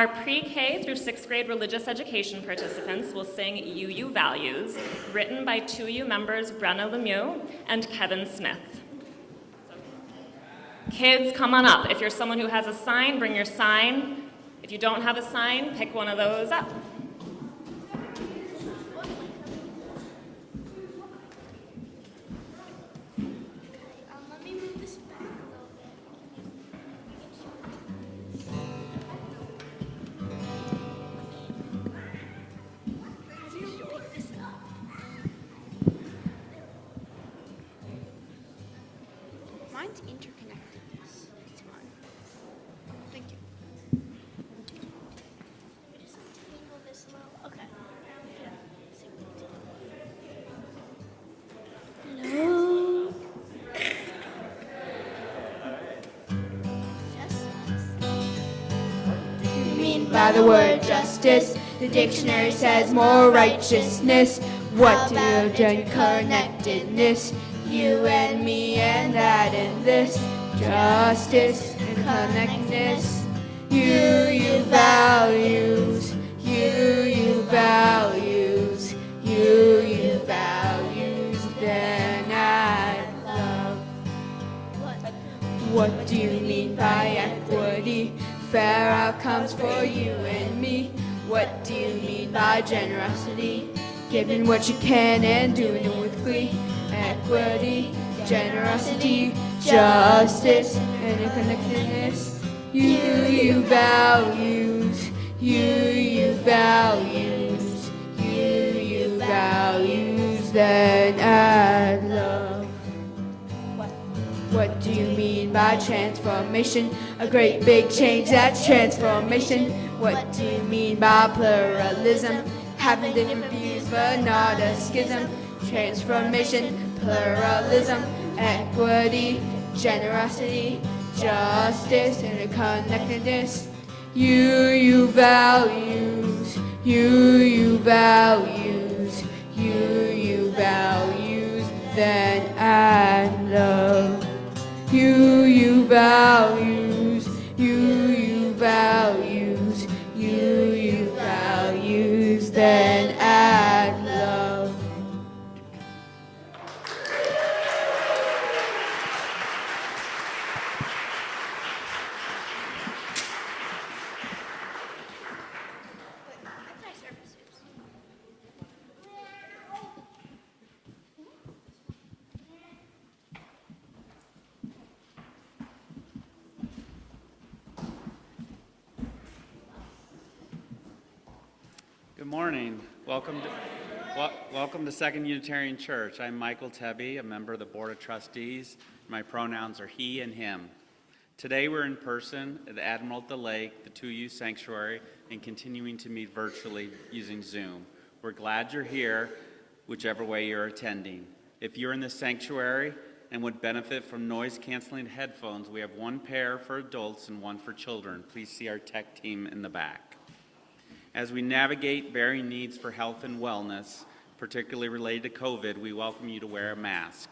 Our pre-K through 6th grade religious education participants will sing "2U Values," written by 2U members Brenna Lemieux and Kevin Smith. Kids, come on up. If you're someone who has a sign, bring your sign. If you don't have a sign, pick one of those up. Let me move this back a little bit. Pick this up. Mine's interconnected. It's fine. Thank you. Let me just untangle this a little. Okay. Hello. By the word justice, the dictionary says more righteousness. What about connectedness? You and me and that and this. Justice and connectedness. You values. You values. You values. Then I love. What do you mean by equity? Fair outcomes for you and me. What do you mean by generosity? Giving what you can and doing it with glee. Equity, generosity, justice, and interconnectedness. You values. You values. You values. Then I love. What do you mean by transformation? A great big change, that's transformation. What do you mean by pluralism? Having different views but not a schism. Transformation, pluralism, equity, generosity, justice, and connectedness. You values. You values. You values. Then I love. You values, you values, you values, then I love. Good morning. Welcome to Second Unitarian Church. I'm Michael Tebby, a member of the Board of Trustees. My pronouns are he and him. Today we're in person at Admiral at the Lake, the 2U Sanctuary, and continuing to meet virtually using Zoom. We're glad you're here, whichever way you're attending. If you're in the sanctuary and would benefit from noise-canceling headphones, we have one pair for adults and one for children. Please see our tech team in the back. As we navigate varying needs for health and wellness, particularly related to COVID, we welcome you to wear a mask.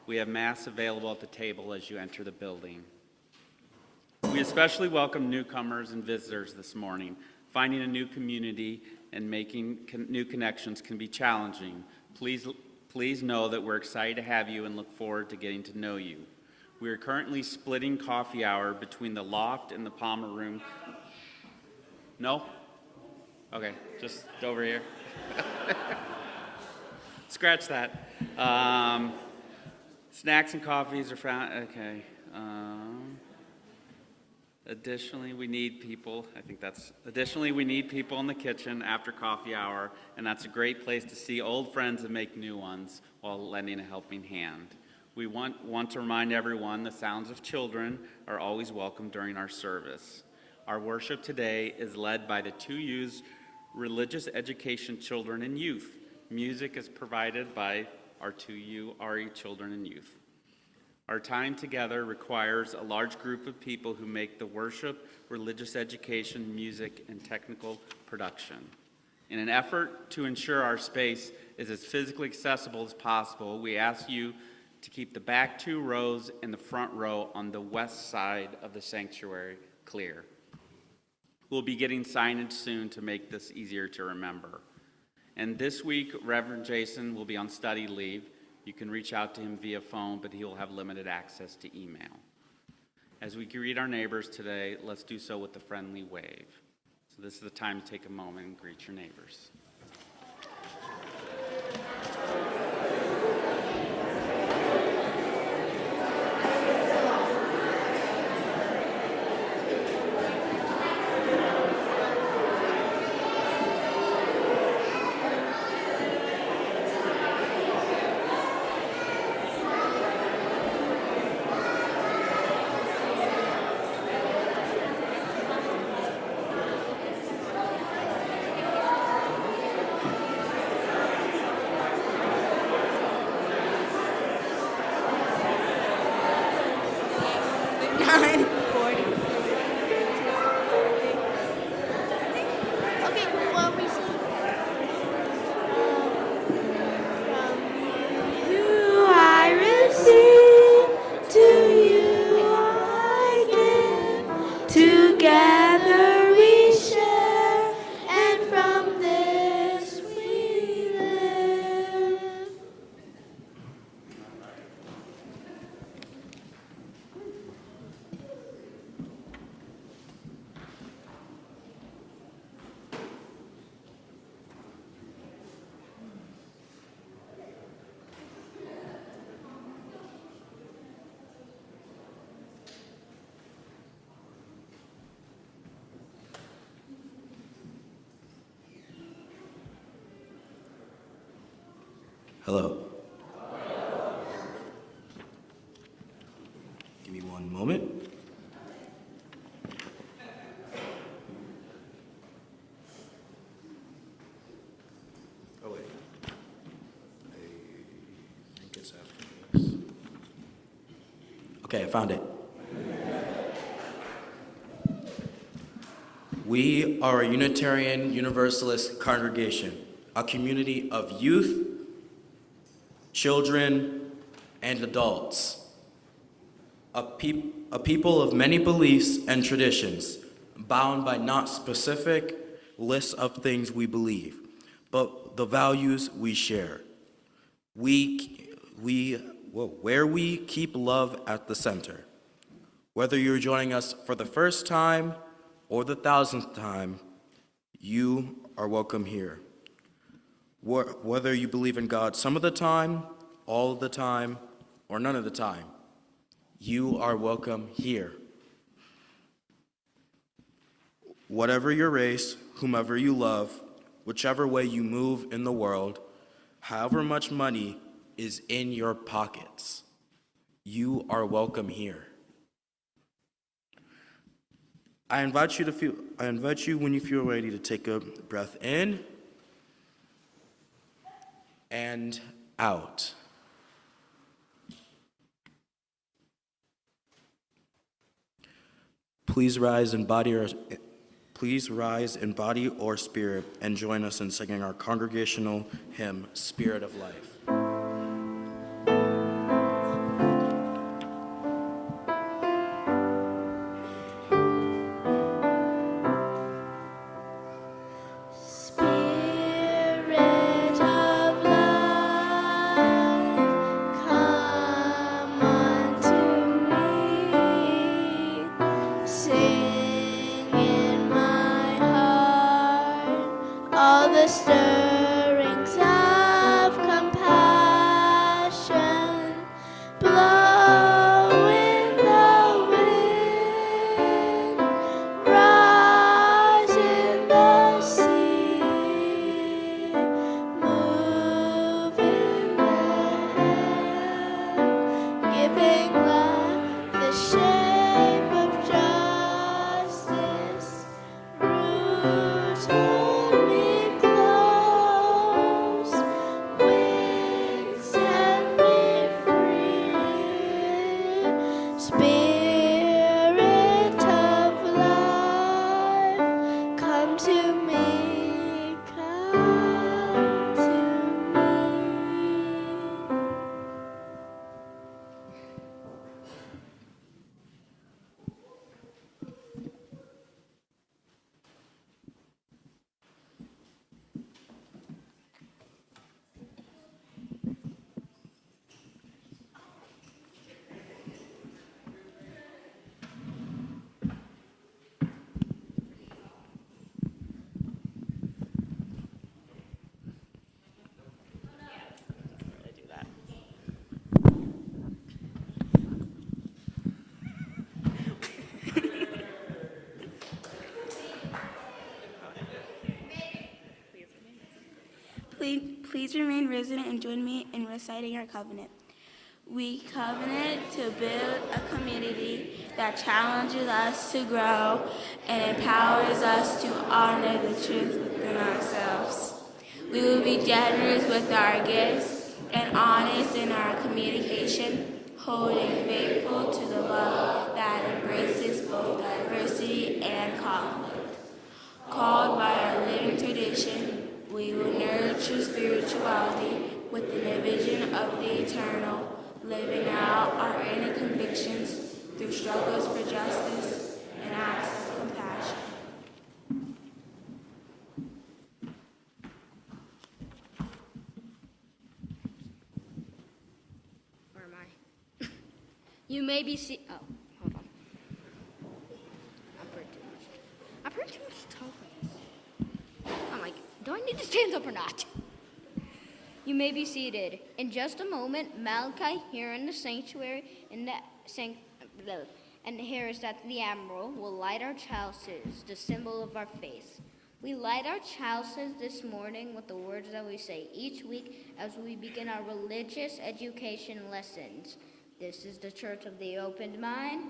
We have masks available at the table as you enter the building. We especially welcome newcomers and visitors this morning. Finding a new community and making new connections can be challenging. Please know that we're excited to have you and look forward to getting to know you. We are currently splitting coffee hour between the loft and the Palmer room. No? Okay, just over here. Scratch that. Snacks and coffees are found. Okay. Additionally, we need people. Additionally, we need people in the kitchen after coffee hour, and that's a great place to see old friends and make new ones while lending a helping hand. We want to remind everyone the sounds of children are always welcome during our service. Our worship today is led by the 2U's Religious Education Children and Youth. Music is provided by our 2U RE Children and Youth. Our time together requires a large group of people who make the worship, religious education, music, and technical production. In an effort to ensure our space is as physically accessible as possible, we ask you to keep the back 2 rows and the front row on the west side of the sanctuary clear. We'll be getting signage soon to make this easier to remember. And this week, Reverend Jason will be on study leave. You can reach out to him via phone, but he will have limited access to email. As we greet our neighbors today, let's do so with a friendly wave. So this is the time to take a moment and greet your neighbors. Okay, what we see? You I receive, to you I give. Together we share, and from this we live. Hello. Give me one moment. Oh, wait. I think it's after this. Okay, I found it. We are a Unitarian Universalist congregation, a community of youth, children, and adults. A people of many beliefs and traditions, bound by not specific lists of things we believe, but the values we share. Where we keep love at the center. Whether you're joining us for the first time or the 1,000th time, you are welcome here. Whether you believe in God some of the time, all of the time, or none of the time, you are welcome here. Whatever your race, whomever you love, whichever way you move in the world, however much money is in your pockets, you are welcome here. I invite you when you feel ready to take a breath in and out. Please rise in body or spirit and join us in singing our congregational hymn, Spirit of Life. Spirit of life, come unto me. Sing in my heart all the stirrings of compassion. Please remain resident and join me in reciting our covenant. We covenant to build a community that challenges us to grow and empowers us to honor the truth within ourselves. We will be generous with our gifts and honest in our communication, holding faithful to the love that embraces both diversity and conflict. Called by our living tradition, we will nurture spirituality within a vision of the eternal, living out our inner convictions through struggles for justice and acts of compassion. Where am I? You may be oh, hold on. I've heard too much talking. I'm like, do I need to stand up or not? You may be seated. In just a moment, Malachi here in the sanctuary, and here is that the Admiral will light our chalices, the symbol of our faith. We light our chalices this morning with the words that we say each week as we begin our religious education lessons. This is the church of the opened mind.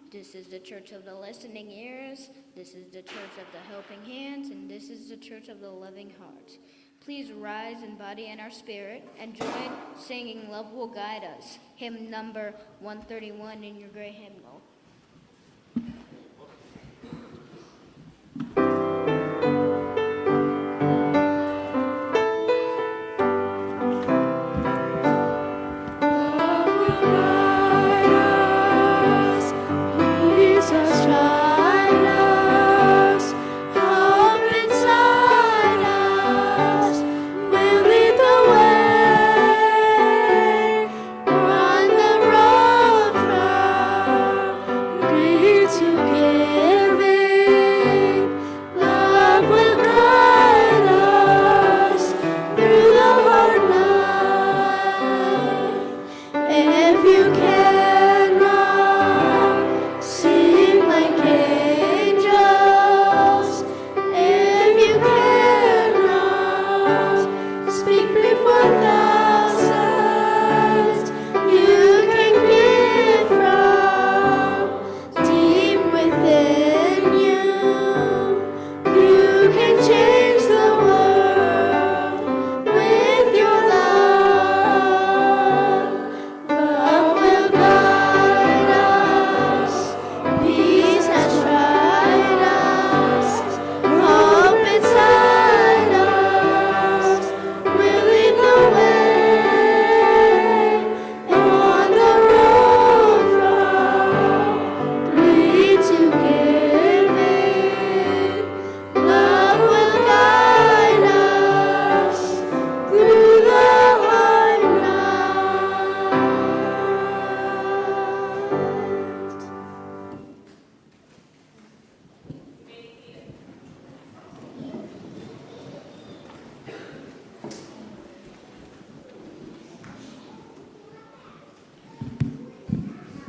This is the church of the listening ears. This is the church of the helping hands. And this is the church of the loving heart. Please rise in body and our spirit and join singing Love Will Guide Us, hymn number 131 in your gray hymnal.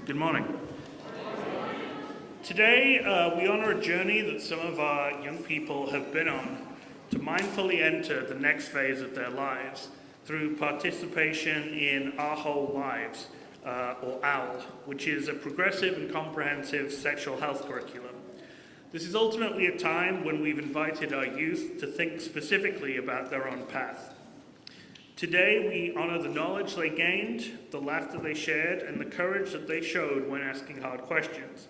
Good morning. Today, we honor a journey that some of our young people have been on to mindfully enter the next phase of their lives through participation in Our Whole Lives, or OWL, which is a progressive and comprehensive sexual health curriculum. This is ultimately a time when we've invited our youth to think specifically about their own path. Today, we honor the knowledge they gained, the laughter they shared, and the courage that they showed when asking hard questions.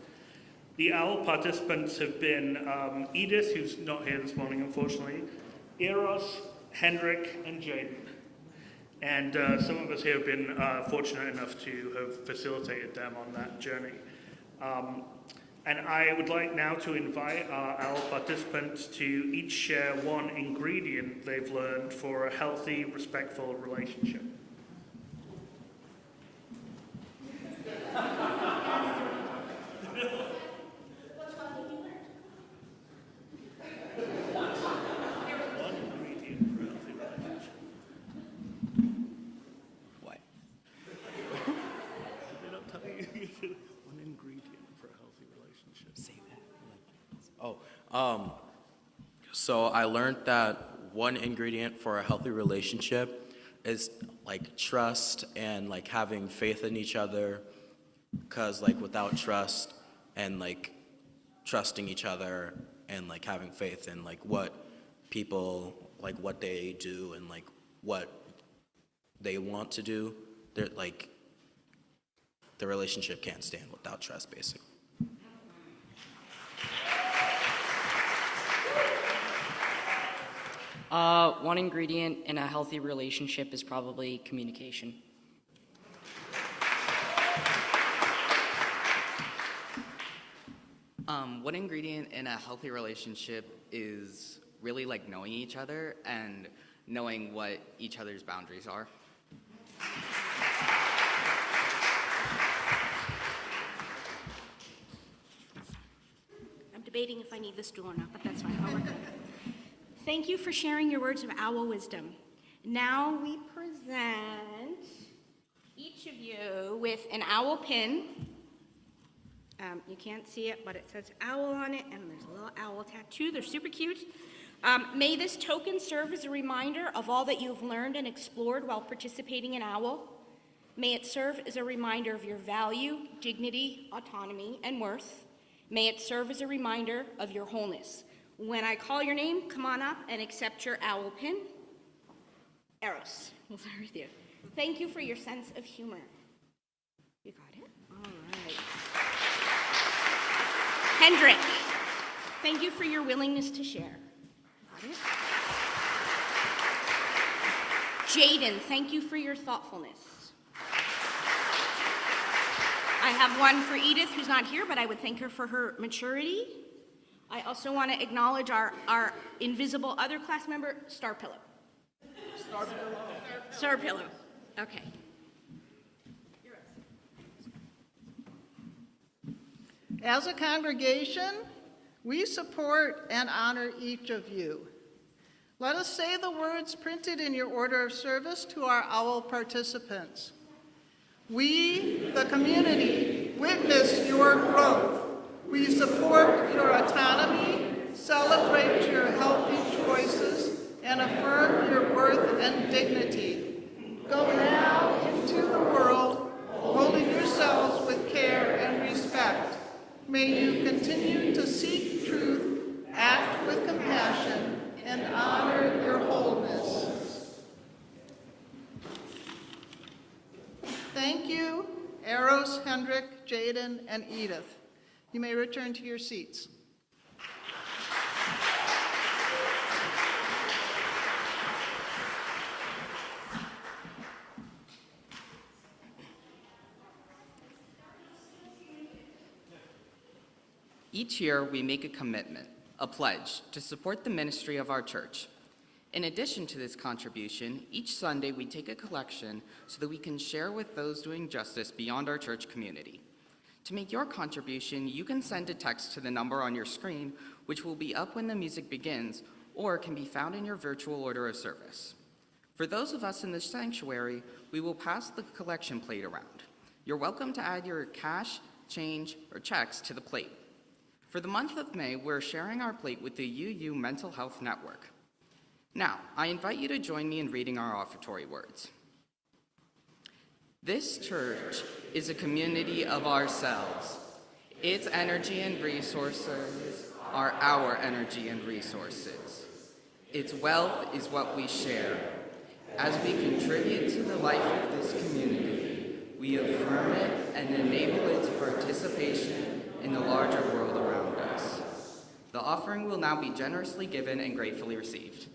The OWL participants have been Edith, who's not here this morning, unfortunately, Eros, Hendrik, and Jaden. And some of us here have been fortunate enough to have facilitated them on that journey. And I would like now to invite our OWL participants to each share one ingredient they've learned for a healthy, respectful relationship. What? Did they not tell you one ingredient for a healthy relationship? Say that. So I learned that one ingredient for a healthy relationship is like trust and like having faith in each other, because like without trust and like trusting each other and like having faith in like what people like what they do and like what they want to do, they're like the relationship can't stand without trust, basically. One ingredient in a healthy relationship is probably communication. One ingredient in a healthy relationship is really like knowing each other and knowing what each other's boundaries are. I'm debating if I need this stool or not, but that's fine. I'll work on it. Thank you for sharing your words of owl wisdom. Now we present each of you with an owl pin. You can't see it, but it says owl on it, and there's a little owl tattoo. They're super cute. May this token serve as a reminder of all that you've learned and explored while participating in OWL. May it serve as a reminder of your value, dignity, autonomy, and worth. May it serve as a reminder of your wholeness. When I call your name, come on up and accept your owl pin. Eros, we'll start with you. Thank you for your sense of humor. You got it? All right. Hendrik, thank you for your willingness to share. Got it? Jaden, thank you for your thoughtfulness. I have one for Edith, who's not here, but I would thank her for her maturity. I also want to acknowledge our invisible other class member, Star Pillow. Star Pillow. Okay. As a congregation, we support and honor each of you. Let us say the words printed in your order of service to our OWL participants. We, the community, witness your growth. We support your autonomy, celebrate your healthy choices, and affirm your worth and dignity. Go now into the world, holding yourselves with care and respect. May you continue to seek truth, act with compassion, and honor your wholeness. Thank you, Eros, Hendrik, Jaden, and Edith. You may return to your seats. Each year, we make a commitment, a pledge, to support the ministry of our church. In addition to this contribution, each Sunday we take a collection so that we can share with those doing justice beyond our church community. To make your contribution, you can send a text to the number on your screen, which will be up when the music begins, or can be found in your virtual order of service. For those of us in the sanctuary, we will pass the collection plate around. You're welcome to add your cash, change, or checks to the plate. For the month of May, we're sharing our plate with the UU Mental Health Network. Now, I invite you to join me in reading our offertory words. This church is a community of ourselves. Its energy and resources are our energy and resources. Its wealth is what we share. As we contribute to the life of this community, we affirm it and enable its participation in the larger world around us. The offering will now be generously given and gratefully received.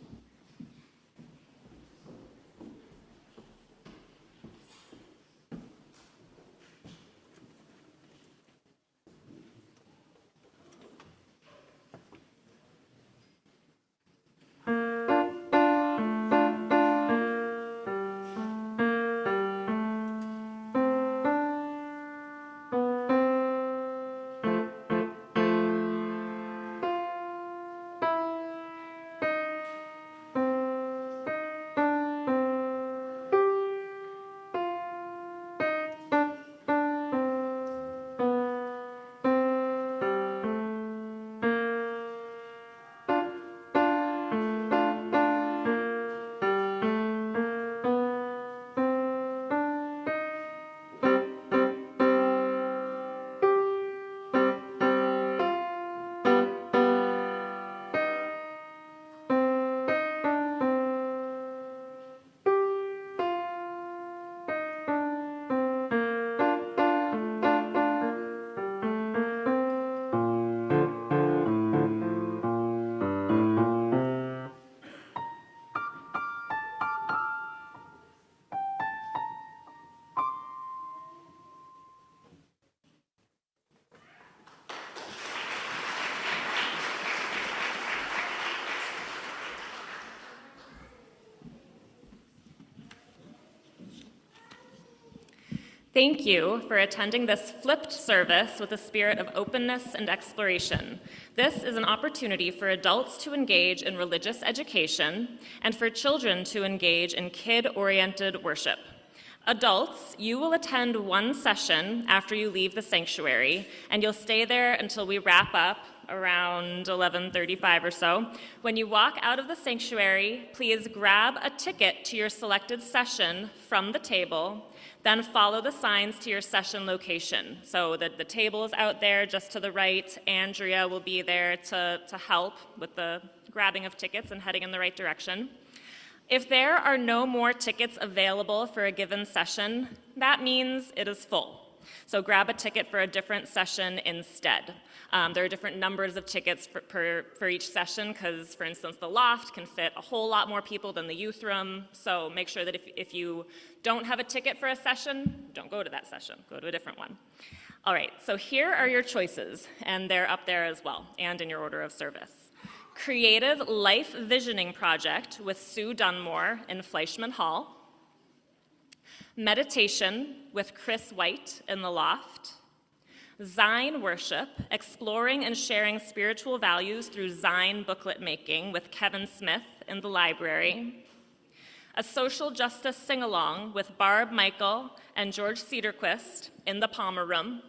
Thank you for attending this flipped service with a spirit of openness and exploration. This is an opportunity for adults to engage in religious education and for children to engage in kid-oriented worship. Adults, you will attend one session after you leave the sanctuary, and you'll stay there until we wrap up around 11:35 or so. When you walk out of the sanctuary, please grab a ticket to your selected session from the table, then follow the signs to your session location. So the table is out there just to the right. Andrea will be there to help with the grabbing of tickets and heading in the right direction. If there are no more tickets available for a given session, that means it is full. So grab a ticket for a different session instead. There are different numbers of tickets for each session because, for instance, the loft can fit a whole lot more people than the youth room. So make sure that if you don't have a ticket for a session, don't go to that session. Go to a different one. All right, so here are your choices, and they're up there as well, and in your order of service. Creative Life Visioning Project with Sue Dunmore in Fleischman Hall. Meditation with Chris White in the loft. Zine Worship, exploring and sharing spiritual values through Zine booklet making with Kevin Smith in the library. A social justice sing-along with Barb Michael and George Cedarquist in the Palmer Room.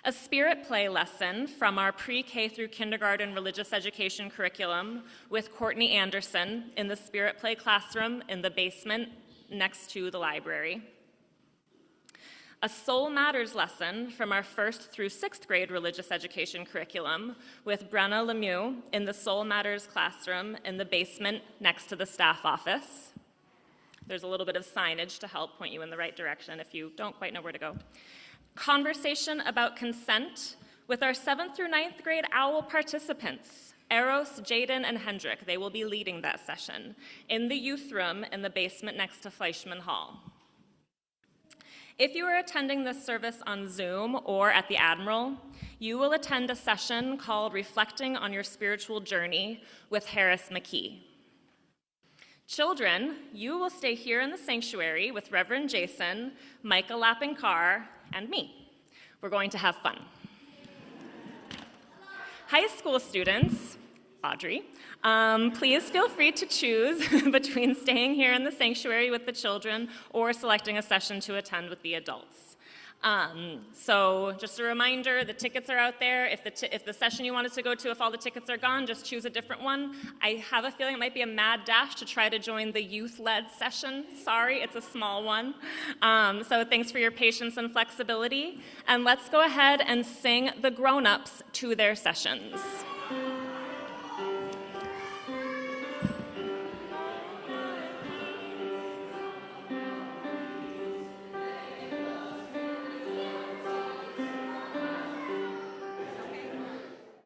A spirit play lesson from our pre-K through kindergarten religious education curriculum with Courtney Anderson in the spirit play classroom in the basement next to the library. A Soul Matters lesson from our 1st through 6th grade religious education curriculum with Brenna Lemieux in the Soul Matters classroom in the basement next to the staff office. There's a little bit of signage to help point you in the right direction if you don't quite know where to go. Conversation about consent with our 7th through 9th grade OWL participants, Eros, Jaden, and Hendrik. They will be leading that session in the youth room in the basement next to Fleischman Hall. If you are attending this service on Zoom or at the Admiral, you will attend a session called Reflecting on Your Spiritual Journey with Harris McKee. Children, you will stay here in the sanctuary with Reverend Jason, Micah Lappin-Carr, and me. We're going to have fun. High school students, Audrey, please feel free to choose between staying here in the sanctuary with the children or selecting a session to attend with the adults. So just a reminder, the tickets are out there. If the session you wanted to go to, if all the tickets are gone, just choose a different one. I have a feeling it might be a mad dash to try to join the youth-led session. Sorry, it's a small one. So thanks for your patience and flexibility. And let's go ahead and sing the grown-ups to their sessions.